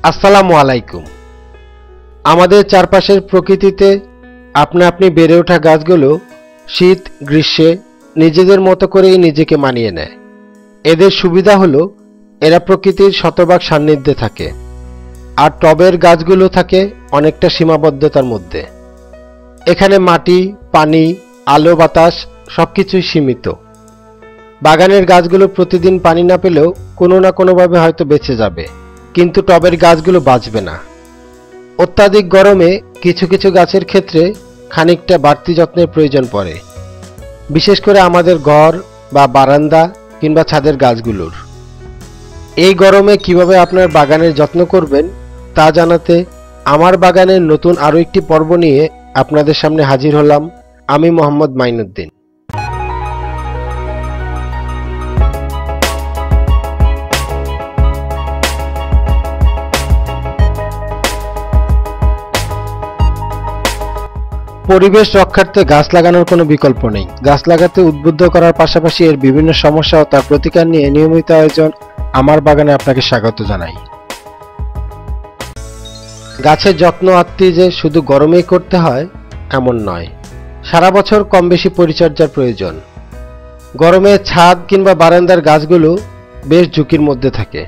আসসালামু আলাইকুম। আমাদের চারপাশের প্রকৃতিতে আপনা আপনি বেড়ে ওঠা গাছগুলো শীত গ্রীষ্মে নিজেদের মতো করেই নিজেকে মানিয়ে নেয়। এদের সুবিধা হলো এরা প্রকৃতির শতভাগ সান্নিধ্যে থাকে, আর টবের গাছগুলো থাকে অনেকটা সীমাবদ্ধতার মধ্যে। এখানে মাটি, পানি, আলো, বাতাস সবকিছুই সীমিত। বাগানের গাছগুলো প্রতিদিন পানি না পেলেও কোনো না কোনোভাবে হয়তো বেঁচে যাবে, কিন্তু টবের গাছগুলো বাঁচবে না। অত্যাধিক গরমে কিছু কিছু গাছের ক্ষেত্রে খানিকটা বাড়তি যত্নের প্রয়োজন পড়ে, বিশেষ করে আমাদের ঘর বা বারান্দা কিংবা ছাদের গাছগুলোর। এই গরমে কিভাবে আপনার বাগানের যত্ন করবেন তা জানাতে আমার বাগানের নতুন আরও একটি পর্ব নিয়ে আপনাদের সামনে হাজির হলাম আমি মোহাম্মদ মাইনুদ্দিন। পরিবেশ রক্ষার্থে গাছ লাগানোর কোনো বিকল্প নেই। গাছ লাগাতে উদ্বুদ্ধ করার পাশাপাশি এর বিভিন্ন সমস্যা ও তার প্রতিকার নিয়ে নিয়মিত আয়োজন আমার বাগানে আপনাকে স্বাগত জানাই। গাছের যত্ন আত্মি যে শুধু গরমেই করতে হয় এমন নয়, সারা বছর কম বেশি পরিচর্যার প্রয়োজন। গরমে ছাদ কিংবা বারান্দার গাছগুলো বেশ ঝুঁকির মধ্যে থাকে।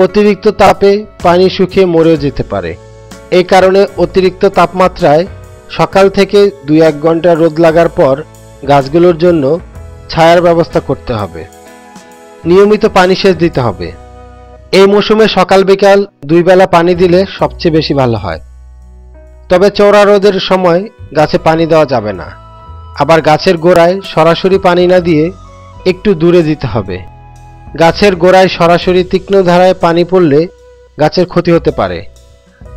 অতিরিক্ত তাপে পানি শুকিয়ে মরেও যেতে পারে। এই কারণে অতিরিক্ত তাপমাত্রায় সকাল থেকে 2-1 ঘন্টা রোদ লাগার পর গাছগুলোর জন্য ছায়ার ব্যবস্থা করতে হবে। নিয়মিত পানি সেচ দিতে হবে। এই মৌসুমে সকাল বিকাল 2 বেলা পানি দিলে সবচেয়ে বেশি ভালো হয়। তবে চওড়া রোদের সময় গাছে পানি দেওয়া যাবে না। আবার গাছের গোড়ায় সরাসরি পানি না দিয়ে একটু দূরে দিতে হবে। গাছের গোড়ায় সরাসরি তীক্ষ্ণ ধারায় পানি পড়লে গাছের ক্ষতি হতে পারে।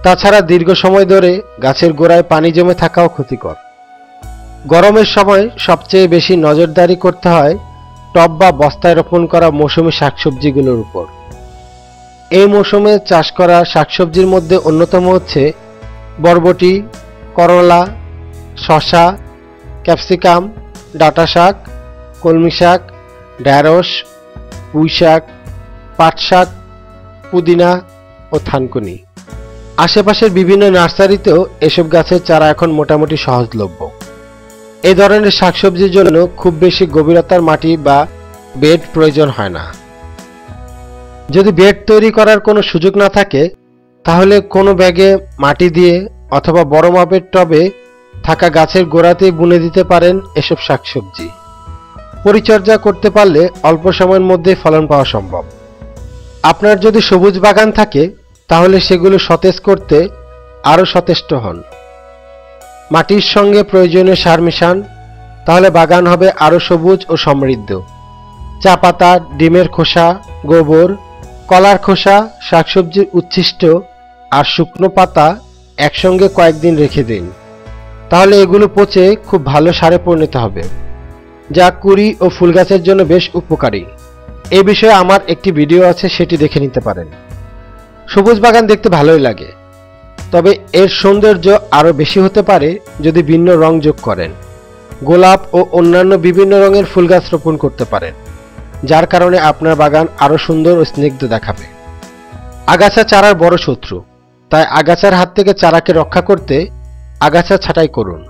তাছাড়া দীর্ঘ সময় ধরে গাছের গোড়ায় পানি জমে থাকাও ক্ষতিকর। গরমের সময় সবচেয়ে বেশি নজরদারি করতে হয় টব বা বস্তায় রোপণ করা মৌসুমী শাকসবজিগুলোর উপর। এই মৌসুমে চাষ করা শাকসবজির মধ্যে অন্যতম হচ্ছে বরবটি, করলা, শসা, ক্যাপসিকাম, ডাঁটা শাক, কলমি শাক, ঢেঁড়স, পুঁই শাক, পাট শাক, পুদিনা ও থানকুনি। আশেপাশের বিভিন্ন নার্সারিতেও এসব গাছের চারা এখন মোটামুটি সহজলভ্য। এই ধরনের শাকসবজির জন্য খুব বেশি গভীরতার মাটি বা বেড প্রয়োজন হয় না। যদি বেড তৈরি করার কোনো সুযোগ না থাকে তাহলে কোনো ব্যাগে মাটি দিয়ে অথবা বড় মাপের টবে থাকা গাছের গোড়াতেই বুনে দিতে পারেন এসব শাকসবজি। পরিচর্যা করতে পারলে অল্প সময়ের মধ্যে ফলন পাওয়া সম্ভব। আপনার যদি সবুজ বাগান থাকে তাহলে সেগুলো সতেজ করতে আরও সচেষ্ট হন। মাটির সঙ্গে প্রয়োজনীয় সার মিশান, তাহলে বাগান হবে আরও সবুজ ও সমৃদ্ধ। চা পাতা, ডিমের খোসা, গোবর, কলার খোসা, শাকসবজির উচ্ছিষ্ট আর শুকনো পাতা একসঙ্গে কয়েকদিন রেখে দিন, তাহলে এগুলো পচে খুব ভালো সারে পরিণত হবে, যা কুঁড়ি ও ফুল গাছের জন্য বেশ উপকারী। এই বিষয়ে আমার একটি ভিডিও আছে, সেটি দেখে নিতে পারেন। সবুজ বাগান দেখতে ভালোই লাগে, তবে এর সৌন্দর্য আরও বেশি হতে পারে যদি ভিন্ন রং যোগ করেন। গোলাপ ও অন্যান্য বিভিন্ন রঙের ফুল গাছ রোপণ করতে পারেন, যার কারণে আপনার বাগান আরও সুন্দর ও স্নিগ্ধ দেখাবে। আগাছা চারার বড় শত্রু, তাই আগাছার হাত থেকে চারাকে রক্ষা করতে আগাছা ছাঁটাই করুন।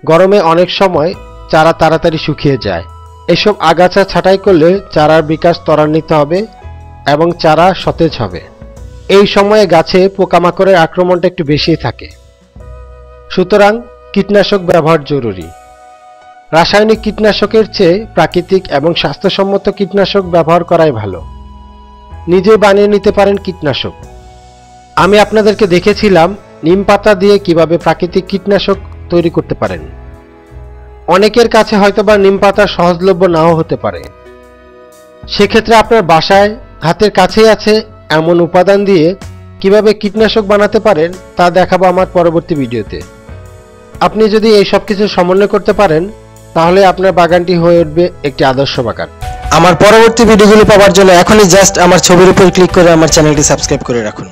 গরমে অনেক সময় চারা তাড়াতাড়ি শুকিয়ে যায়। এসব আগাছা ছাঁটাই করলে চারার বিকাশ ত্বরান্বিত হবে এবং চারা সতেজ হবে। এই সময়ে গাছে পোকামাকড়ের আক্রমণটা একটু বেশিই থাকে, সুতরাং কীটনাশক ব্যবহার জরুরি। রাসায়নিক কীটনাশকের চেয়ে প্রাকৃতিক এবং স্বাস্থ্যসম্মত কীটনাশক ব্যবহার করাই ভালো। নিজে বানিয়ে নিতে পারেন কীটনাশক। আমি আপনাদেরকে দেখেছিলাম নিম পাতা দিয়ে কিভাবে প্রাকৃতিক কীটনাশক তৈরি করতে পারেন। অনেকের কাছে হয়তোবা নিম পাতা সহজলভ্য নাও হতে পারে। সেক্ষেত্রে আপনার বাসায় হাতের কাছেই আছে এমন উপাদান দিয়ে কিভাবে কীটনাশক বানাতে পারেন তা দেখাবো আমার পরবর্তী ভিডিওতে। আপনি যদি এই সব কিছু সমন্বয় করতে পারেন তাহলে আপনার বাগানটি হয়ে উঠবে একটি আদর্শ বাগান। আমার পরবর্তী ভিডিওগুলো পাওয়ার জন্য এখনই জাস্ট আমার ছবির উপর ক্লিক করে আমার চ্যানেলটি সাবস্ক্রাইব করে রাখুন।